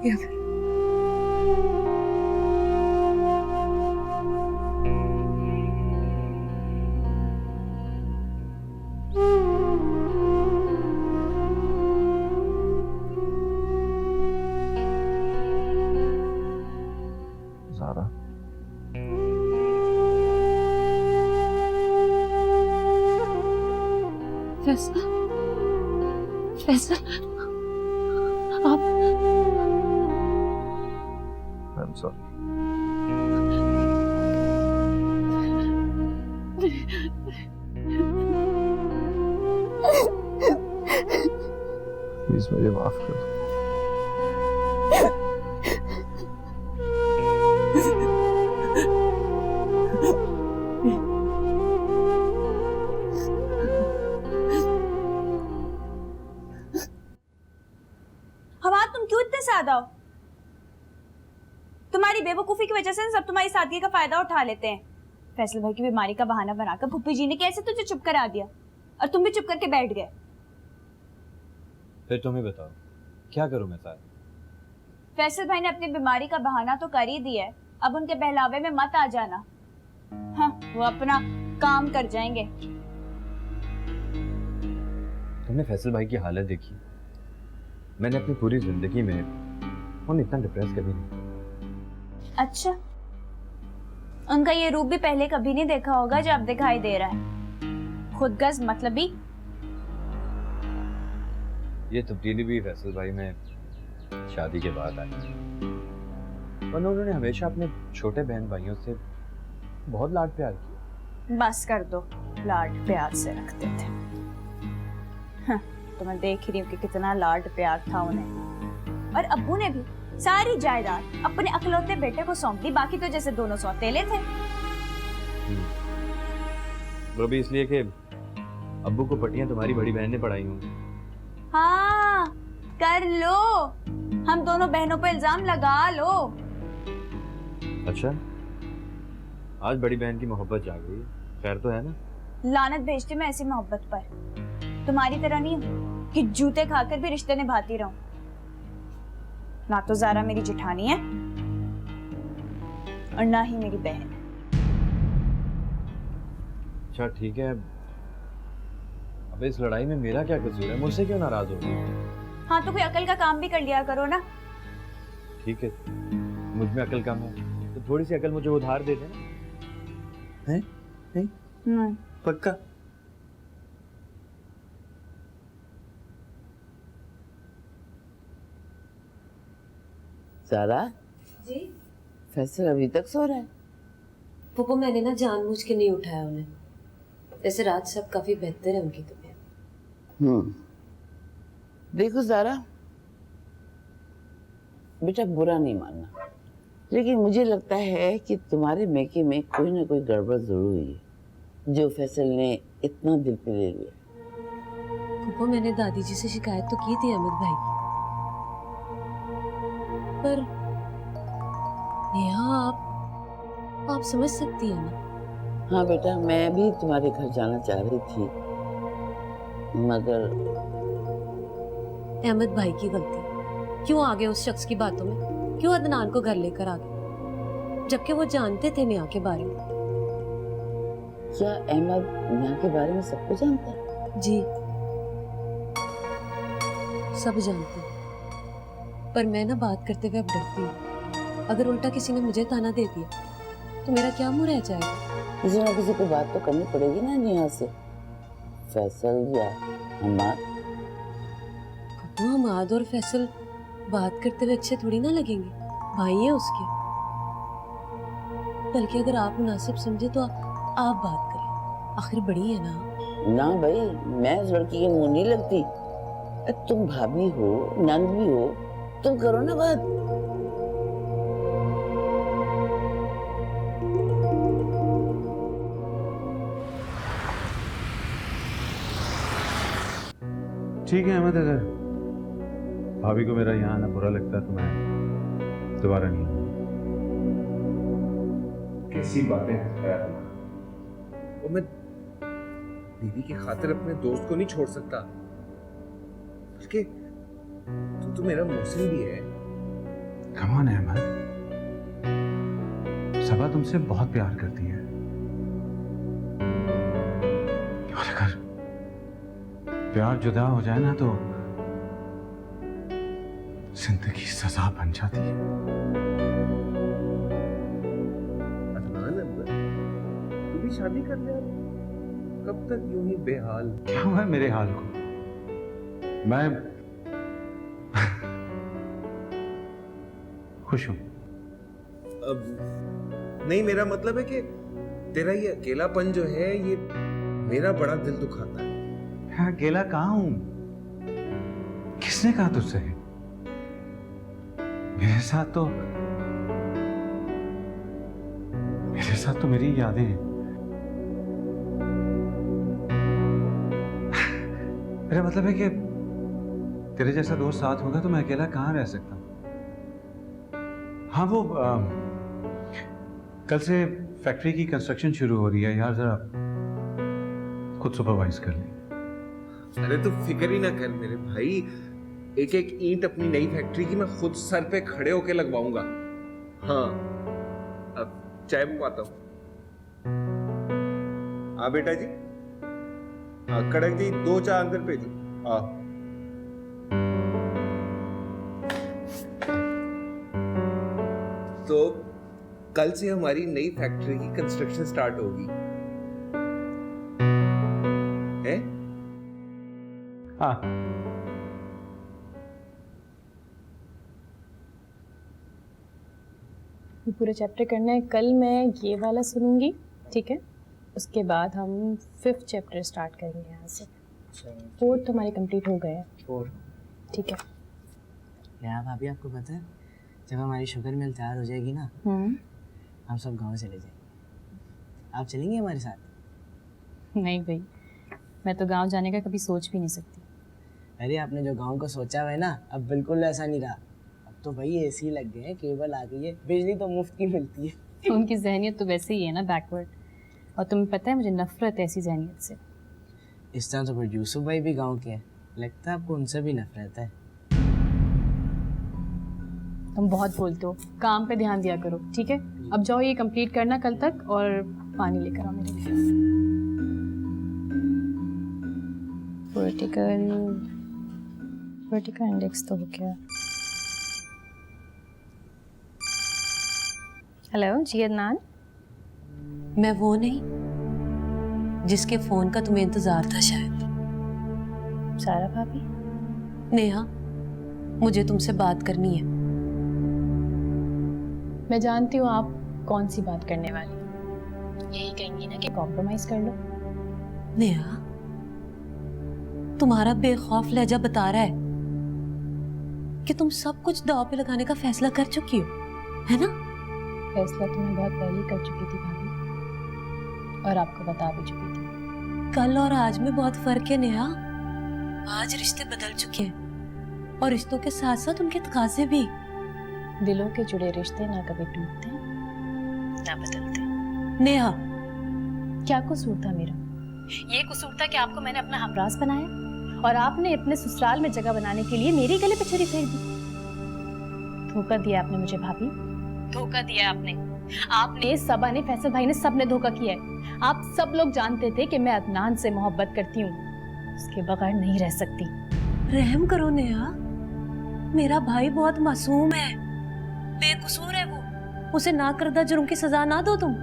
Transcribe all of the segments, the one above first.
या फिर ज़ारा, फैसल, फैसल, आप आई एम सॉरी। प्लीज मुझे माफ कर दो। हवा, तुम क्यों इतने सादा हो? तुम्हारी बेवकूफी की वजह से सब तुम्हारी सादगी का फायदा उठा लेते हैं। फैसल भाई की बीमारी का बहाना बनाकर फुप्पी जी ने कैसे तुझे चुप करा दिया और तुम भी चुप करके बैठ गए। फिर तुम ही बताओ, क्या करूं मैं साहब? फैसल भाई ने अपनी बीमारी का बहाना तो कर ही दिया है, अब उनके बहलावे में मत आ जाना। हाँ, वो अपना काम कर जाएंगे। तुमने फैसल भाई की हालत देखी? मैंने अपनी पूरी जिंदगी में उन्हें इतना डिप्रेस कभी नहीं। अच्छा, उनका ये रूप भी पहले कभी नहीं देखा होगा जो अब दिखाई दे रहा है। खुदगर्ज मतलबी। ये तब्दीली भी फैसल भाई में शादी के बाद आई, वरना उन्होंने हमेशा अपने छोटे बहन भाइयों से बहुत लाड प्यार किया। बस कर दो, लाड प्यार से रखते थे। हाँ, तो मैं देख ही रही हूँ कि कितना लाड प्यार था उन्हें। और अब्बू ने भी सारी जायदाद अपने अकलौते बेटे को सौंप दी, बाकी तो जैसे दोनों सौतेले थे। वो भी इसलिए कि अब्बू को पट्टियां तुम्हारी बड़ी बहन ने पढ़ाई होंगी। हाँ, कर लो, हम दोनों बहनों पर इल्जाम लगा लो। अच्छा, आज बड़ी बहन की मोहब्बत जाग गई, खैर तो है ना? लानत भेजती मैं ऐसी मोहब्बत पर। तुम्हारी तरह नहीं हूं कि जूते खाकर भी रिश्ते निभाती रहूं। ना तो ज़ारा मेरी जेठानी है और ना ही मेरी बहन। अच्छा ठीक है, अब इस लड़ाई में मेरा क्या कसूर है? मुझसे क्यों नाराज हो गई? हाँ, तो कोई अकल का काम भी कर लिया करो ना। ठीक है, मुझ में अकल कम है तो थोड़ी सी अकल मुझे उधार दे देना। हैं? नहीं, पक्का? ज़ारा, जी फैसल अभी तक सो रहा है? पुप्पो, मैंने ना जानबूझ के नहीं उठाया उन्हें। वैसे रात से अब काफी बेहतर है उनकी तबीयत। देखो ज़ारा, बेटा बुरा नहीं मानना, लेकिन मुझे लगता है कि तुम्हारे मेके में कोई ना कोई गड़बड़ जरूर हुई है जो फैसल ने इतना दिल पे ले लिया। पुप्पो, मैंने दादी जी से शिकायत तो की थी अहमद भाई की, पर नेहा आप समझ सकती है ना। हाँ बेटा, मैं भी तुम्हारे घर जाना चाह रही थी, मगर अहमद भाई की गलती। क्यों आ गए उस शख्स की बातों में? क्यों अदनान को घर लेकर आ गए, जबकि वो जानते थे नेहा के बारे में? क्या अहमद नेहा के बारे में सब कुछ जानता है? जी, सब जानते हैं, पर मैं ना बात करते हुए अब डरती हूँ। अगर उल्टा किसी ने मुझे ताना दे दिया तो मेरा क्या मुंह रह जाएगा? किसी ना किसी को बात तो करनी पड़ेगी ना नेहा से, फैसल या हमाद। हमाद और फैसल बात करते हुए अच्छे थोड़ी ना लगेंगे, भाई है उसके। बल्कि अगर आप मुनासिब समझे तो आप बात करें, आखिर बड़ी है ना। ना भाई, मैं उस लड़की के मुंह नहीं लगती। तुम भाभी हो, नंद भी हो, तुम करो ना बात। ठीक है अहमद, अगर भाभी को मेरा यहाँ आना बुरा लगता है तो मैं दोबारा नहीं आऊंगा। कैसी बातें करता है वो। मैं बीवी की खातिर अपने दोस्त को नहीं छोड़ सकता, बल्कि तू तो मेरा मौसम भी है। कम ऑन अहमद, सबा तुमसे बहुत प्यार करती है और अगर प्यार जुदा हो जाए ना तो जिंदगी सजा बन जाती है। अदनान अब्बा, तू भी शादी कर ले। कब तक यूं ही बेहाल? क्या हुआ है मेरे हाल को? मैं खुश हूं। अब नहीं, मेरा मतलब है कि तेरा ये अकेलापन जो है ये मेरा बड़ा दिल दुखाता है। मैं अकेला कहाँ हूं? किसने कहा तुझसे? मेरे साथ तो मेरी यादें हैं। मेरा मतलब है कि तेरे जैसा दोस्त साथ होगा तो मैं अकेला कहाँ रह सकता हूँ। हाँ वो कल से फैक्ट्री की कंस्ट्रक्शन शुरू हो रही है यार, जरा खुद सुपरवाइज कर ले। अरे तू फिक्र ही ना कर मेरे भाई, एक एक ईंट अपनी नई फैक्ट्री की मैं खुद सर पे खड़े होके लगवाऊंगा। हाँ, अब चाय पकवाता हूँ। हाँ बेटा जी, हाँ कड़क जी 2 चाय अंदर भेजो। हाँ तो कल से हमारी नई फैक्ट्री की कंस्ट्रक्शन स्टार्ट होगी है? हाँ पूरे चैप्टर करना है। कल मैं ये वाला सुनूंगी, ठीक है? उसके बाद हम 5th चैप्टर स्टार्ट करेंगे यहाँ से। 4th हमारे कंप्लीट हो गए हैं। 4 ठीक है। यार भाभी, आपको पता है जब हमारी शुगर मिल तैयार हो जाएगी ना, हम सब गांव चले जाएंगे। आप चलेंगे हमारे साथ? नहीं भाई, मैं तो गांव जाने का कभी सोच भी नहीं सकती। अरे आपने जो गांव को सोचा हुआ है ना, अब बिल्कुल ऐसा नहीं रहा। अब तो भाई एसी लग गए हैं, केबल आ गई है, बिजली तो मुफ्त की मिलती है। उनकी जहनियत तो वैसे ही है ना, बैकवर्ड। और तुम्हें पता है मुझे नफरत है ऐसी जहनियत से। इस तरह तो फिर यूसुफ भाई भी गांव के हैं, लगता है आपको उनसे भी नफरत है। तुम बहुत बोलते हो, काम पे ध्यान दिया करो, ठीक है? अब जाओ ये कंप्लीट करना कल तक, और पानी लेकर आओ मेरे लिए। वर्टिकल इंडेक्स तो हो गया। हेलो जी अदनान। मैं वो नहीं जिसके फोन का तुम्हें इंतजार था शायद। सारा भाभी। नेहा, मुझे तुमसे बात करनी है। मैं जानती हूँ आप कौन सी बात करने वाली। यही कहेंगी ना कि कॉम्प्रोमाइज कर लो। नेहा, तुम्हारा बेखौफ लहजा बता रहा है कि तुम सब कुछ दांव पे लगाने का फैसला कर चुकी हो, है ना? फैसला तो मैं बहुत पहले ही कर चुकी थी भाभी, और आपको बता भी चुकी थी। कल और आज में बहुत फर्क है नेहा। आज रिश्ते बदल चुके हैं और रिश्तों के साथ साथ उनके तकाजे भी। दिलों के जुड़े रिश्ते ना कभी टूटते ना बदलते। नेहा, क्या कसूर था मेरा? ये कसूर था कि आपको मैंने अपना हमराज बनाया और आपने अपने ससुराल में जगह बनाने के लिए मेरे गले पे छुरी फेंक दी। धोखा दिया आपने मुझे भाभी, धोखा दिया आपने, सबा ने, फैसल भाई ने, सबने धोखा किया है। आप सब लोग जानते थे कि मैं अदनान से मोहब्बत करती हूँ, उसके बगैर नहीं रह सकती। रहम करो नेहा, मेरा भाई बहुत मासूम है, बेकसूर है वो। उसे ना करदा जुर्म की सजा ना दो तुम।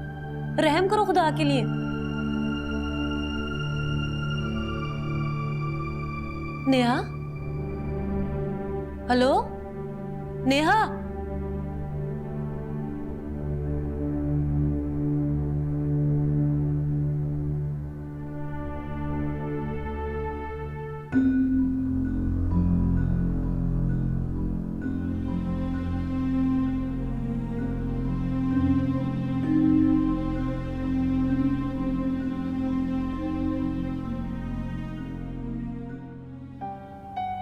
रहम करो खुदा के लिए। नेहा, हेलो नेहा।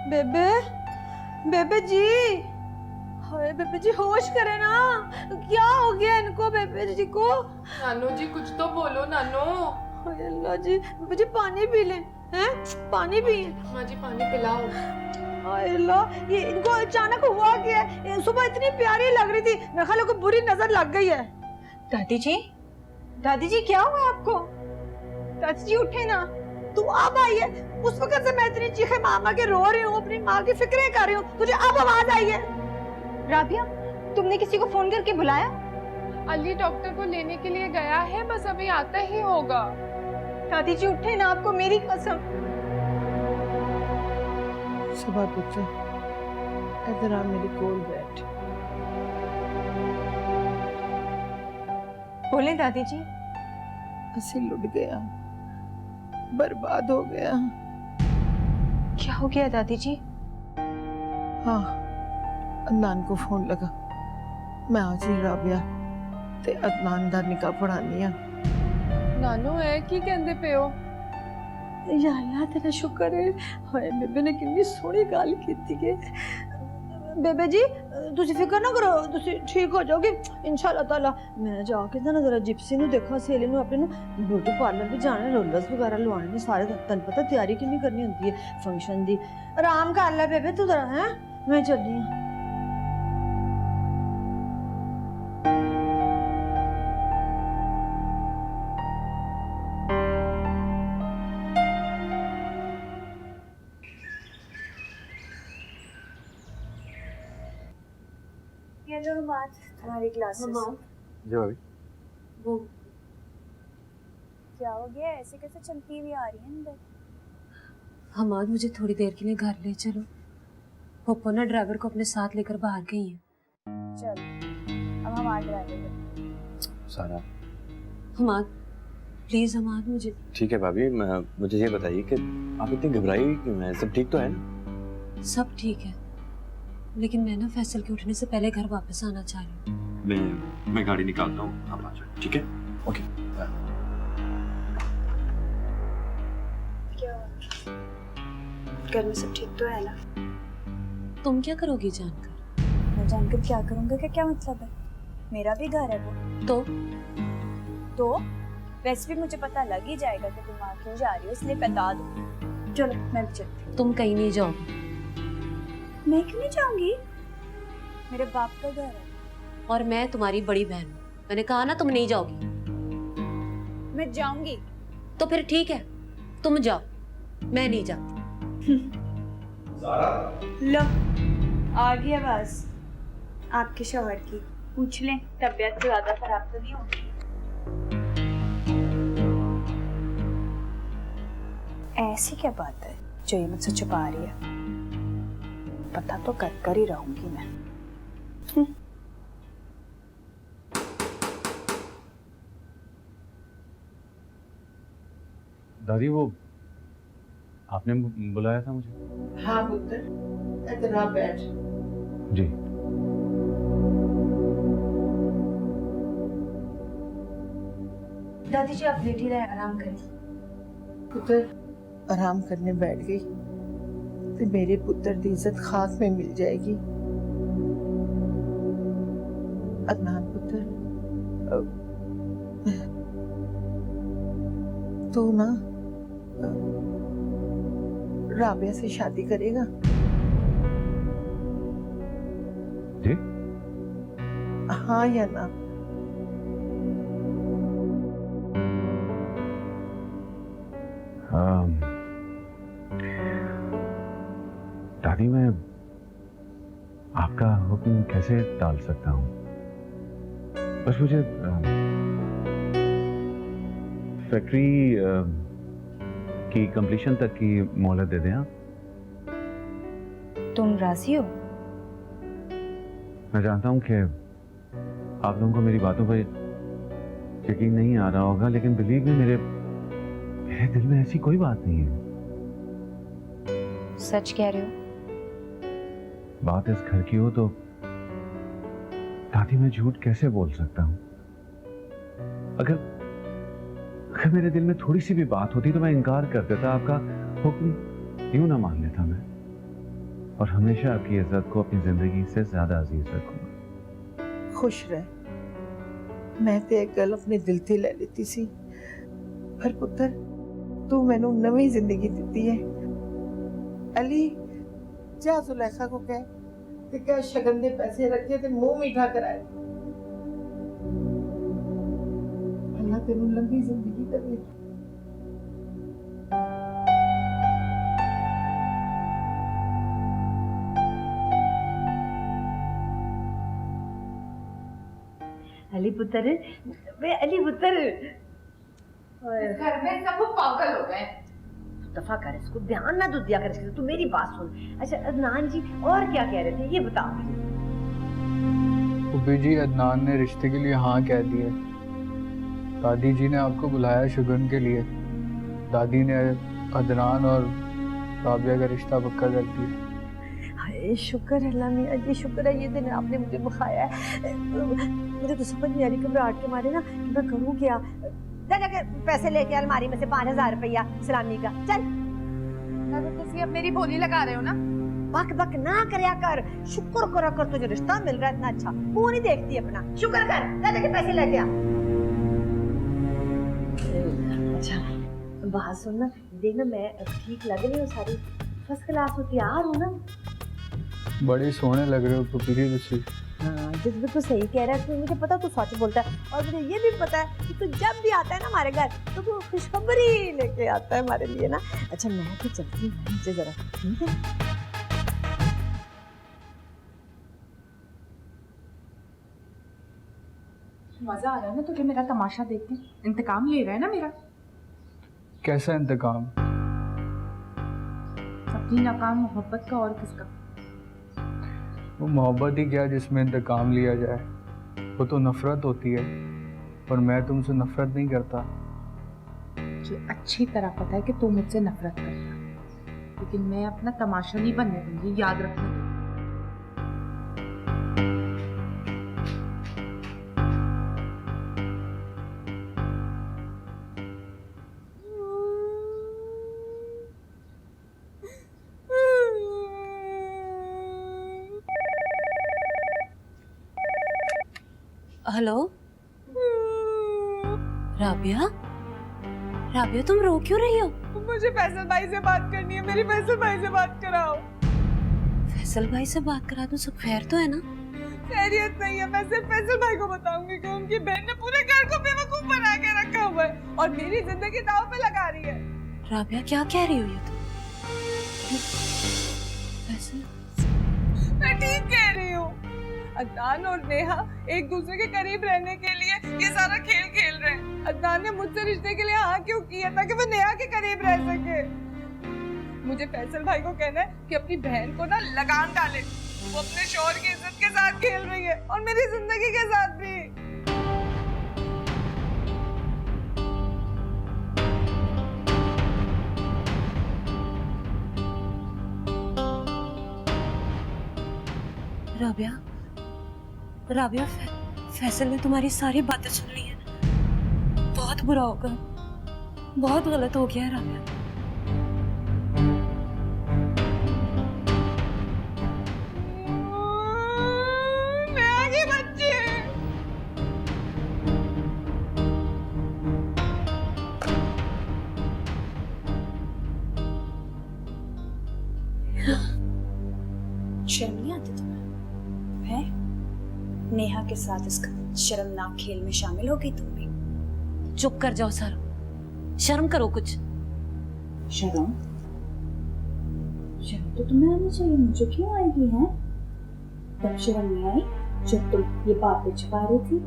बेबे, बेबे जी, हाय बेबे जी होश करे ना, क्या हो गया इनको बेबे जी को? नानू जी कुछ तो बोलो नानू। हाय अल्लाह जी, बेबे जी पानी पी लें, हैं? पानी पिए। हाँ जी पानी पिलाओ। हाय अल्लाह, ये इनको अचानक हुआ क्या है? ये सुबह इतनी प्यारी लग रही थी, मेरे ख्याल को बुरी नजर लग गई है। दादी जी क्या हुआ है आपको? दादी जी उठे ना, तू अब आई है। उस वक्त से मैं इतनी चीखे मामा के रो रही हूँ, अपनी माँ की फिक्रें कर रही हूँ, तुझे अब आवाज आई है? राबिया, तुमने किसी को फोन करके बुलाया? अली डॉक्टर को लेने के लिए गया है, बस अभी आता ही होगा। दादी जी उठे ना, आपको मेरी कसम। सुबह पुत्र, इधर आ मेरी कोल बैठ। बोले दादी जी। असी लुट गया, बर्बाद हो गया। क्या हो गया दादी जी? हाँ, अदनान को फोन लगा, मैं आज ही राबिया ते अदनान दा निकाह पढ़ानी आ। नानू है की कहंदे पे हो? या अल्लाह तेरा शुक्र है। हाय बेबे ने कितनी सोहनी गल कीती के। बेबे जी तुसी फिक्र ना करो, तुसी ठीक हो जाओगे इंशाल्लाह ताला। मैं जाके ना जरा जिप्सी नु देखा, सहेली नु अपने नु ब्यूटी पार्लर भी जाना, रोलर्स वगैरह लवाने ने सारे। तन पता तैयारी कितनी करनी होती है फंक्शन दी। आराम कर ले बेबे तू जरा, हैं मैं चली हूं। ये लो माँ, तुम्हारी ग्लासेस। जो अभी वो क्या हो गया? ऐसे कैसे चलती हुई आ रही है अंदर? हमाद, मुझे थोड़ी देर के लिए घर ले चलो। पप्पा ना ड्राइवर को अपने साथ लेकर बाहर गई हैं। चल, अब हम आ ड्राइवर। सारा हमाद प्लीज, हमाद मुझे। ठीक है भाभी, मुझे ये बताइए कि आप इतनी घबराई हुई क्यों हैं? सब ठीक तो है ना? सब ठीक है, लेकिन मैं ना फैसल के उठने से पहले घर वापस आना चाह रही हूँ। मैं गाड़ी निकालता हूँ, आप आ जाओ। ठीक है, ओके। क्या घर में सब ठीक तो है ना? तुम क्या करोगी जानकर? मैं जानकर क्या करूंगा? क्या मतलब है? मेरा भी घर है वो। तो वैसे भी मुझे पता लग ही जाएगा कि तुम वहाँ क्यों जा रही हो, इसलिए बता दो। चलो मैं भी चलती हूँ। तुम कहीं नहीं जाओगी। मैं क्यों नहीं जाऊंगी? मेरे बाप का घर है। और मैं तुम्हारी बड़ी बहन हूँ, मैंने कहा ना तुम नहीं जाओगी। मैं जाऊंगी। तो फिर ठीक है, तुम जाओ, मैं नहीं जाती। लो आ गई आवाज आपके शौहर की। पूछ लें तबीयत तो ज्यादा खराब तो नहीं होगी? ऐसी क्या बात है जो ये मुझसे छुपा रही है? पता तो कर ही रहूंगी मैं। दादी वो आपने बुलाया था मुझे? हाँ पुत्र, इधर आ बैठ। जी। दादी जी आप लेटी रहे, आराम करें। पुत्र आराम करने बैठ गई तो मेरे पुत्र की इज्जत खाक में मिल जाएगी। अदनान पुत्र, तू ना राबिया से शादी करेगा? जी? हाँ या ना? दादी मैं आपका हुक्म कैसे टाल सकता हूँ? बस मुझे फैक्ट्री की कंप्लीशन तक की मोहलत दे दें आप। तुम राजी हो? मैं जानता हूँ कि आप लोगों को मेरी बातों पर यकीन नहीं आ रहा होगा, लेकिन बिलीव में मेरे दिल में ऐसी कोई बात नहीं है। सच कह रहे हो? बात इस घर की हो तो दादी मैं झूठ कैसे बोल सकता हूँ? अगर मेरे दिल में थोड़ी सी भी बात होती तो मैं इनकार कर देता, आपका हुक्म यूं ना मान लेता मैं, और हमेशा आपकी इज्जत को अपनी जिंदगी से ज्यादा अजीज रखूंगा। खुश रह, मैं ते एक गल अपने दिल ते ले लेती सी, पर पुत्र तू मैनू नवी जिंदगी दिती है। अली जा जुलेखा को कह कि क्या शगन दे पैसे रखे थे मुंह मीठा कराए। अल्लाह तेनू लंबी जिंदगी देवे। अली पुत्र, वे अली पुत्र, घर में सब पागल हो गए। दफा कर इसको, ध्यान ना दो दिया कर इसको, तू मेरी बात सुन। अच्छा अदनान जी और क्या कह रहे थे ये बताओ। फूफी जी, अदनान ने रिश्ते के लिए हाँ कह दिया। दादी जी ने आपको बुलाया शुगन के लिए। दादी ने अदनान और राबिया का रिश्ता पक्का कर दिया। हाय शुक्र है अल्लाह मियां जी, शुक्र है ये दिन आपने मुझे बखाया है। मुझे तो समझ नहीं आ रही घबराहट के मारे ना कि मैं करूँ क्या। जा जाके पैसे लेके अलमारी में से 5000 रुपया सलामी का चल। तुसी अब मेरी बोली लगा रहे हो ना। बक बक ना करया कर, शुक्र करा कर तुझे रिश्ता मिल रहा है इतना अच्छा। वो नहीं देखती अपना, शुक्र कर, जा जाके पैसे लेके आ। अच्छा बात सुन ना, देखना मैं ठीक लग रही हूँ, सारी फर्स्ट क्लास हो, तैयार हो ना। बड़े सोने लग रहे हो फूफी जी तुसी। हाँ जिस तो सही कह रहा है, तो मुझे पता तू सच बोलता है। और मुझे ये भी पता है कि तू जब भी आता है ना हमारे घर तो वो खुशखबरी लेके आता है हमारे लिए ना। अच्छा मैं तो चलती हूँ नीचे जरा, ठीक है। मजा आ रहा है ना तुझे मेरा तमाशा देख के? इंतकाम ले रहा है ना मेरा? कैसा इंतकाम? अपनी नाकाम मोहब्बत का और किसका? वो मोहब्बत ही क्या जिसमें इंतकाम लिया जाए, वो तो नफरत होती है। और मैं तुमसे नफरत नहीं करता। मुझे अच्छी तरह पता है कि तू मुझसे नफरत करता है, लेकिन मैं अपना तमाशा नहीं बनने दूंगी, याद रखना। हेलो राबिया, राबिया तुम रो क्यों रही हो? मुझे फैसल भाई से बात करनी है, मेरी फैसल भाई से बात कराओ। फैसल भाई से बात करा दो, सब खैर तो है ना? खैरियत नहीं है, मैं सिर्फ फैसल भाई को बताऊंगी कि उनकी बहन ने पूरे घर को बेवकूफ बना के रखा हुआ है और मेरी जिंदगी दांव पे लगा रही है। राबिया क्या कह रही हो ये तुम? फैसल, मैं ठीक कह रही हूँ। अदनान और नेहा एक दूसरे के करीब रहने के लिए ये सारा खेल खेल रहे हैं। अदनान ने मुझसे रिश्ते के लिए हाँ क्यों किया? ताकि वो नेहा के करीब रह सके। मुझे फैसल भाई को कहना है कि अपनी बहन को ना लगाम डाले। वो अपने शौहर की इज्जत के साथ खेल रही है और मेरी जिंदगी के साथ भी। राबिया, राबिया फैसल ने तुम्हारी सारी बातें सुन ली है। बहुत बुरा होगा, बहुत गलत हो गया है राबिया। नेहा की बच्ची। शर्म नहीं आती तुम्हें? है? नेहा के साथ इस शर्मनाक खेल में शामिल हो गई तुम भी? चुप कर जाओ सर, शर्म करो कुछ। शर्म? शर्म तो तुम्हें आनी चाहिए, मुझे क्यों आएगी? है तब शर्म नहीं आई जब तुम ये बातें छुपा रही थी,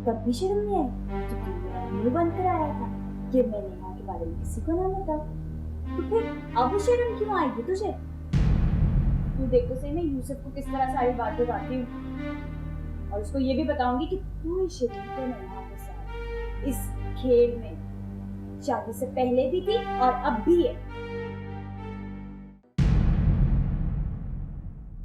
तब भी शर्म नहीं आई जब तुम मेरा मुंह बंद कर आया था कि मैं नेहा के बारे में किसी को ना बताऊं। तो फिर अब शर्म क्यों आएगी तुझे? तू देखो सही मैं यूसुफ को किस तरह सारी बात बताती हूँ और उसको ये भी बताऊंगी कि तू ही शरीक है नेहा के साथ इस खेल में, शादी से पहले भी थी और अब भी है।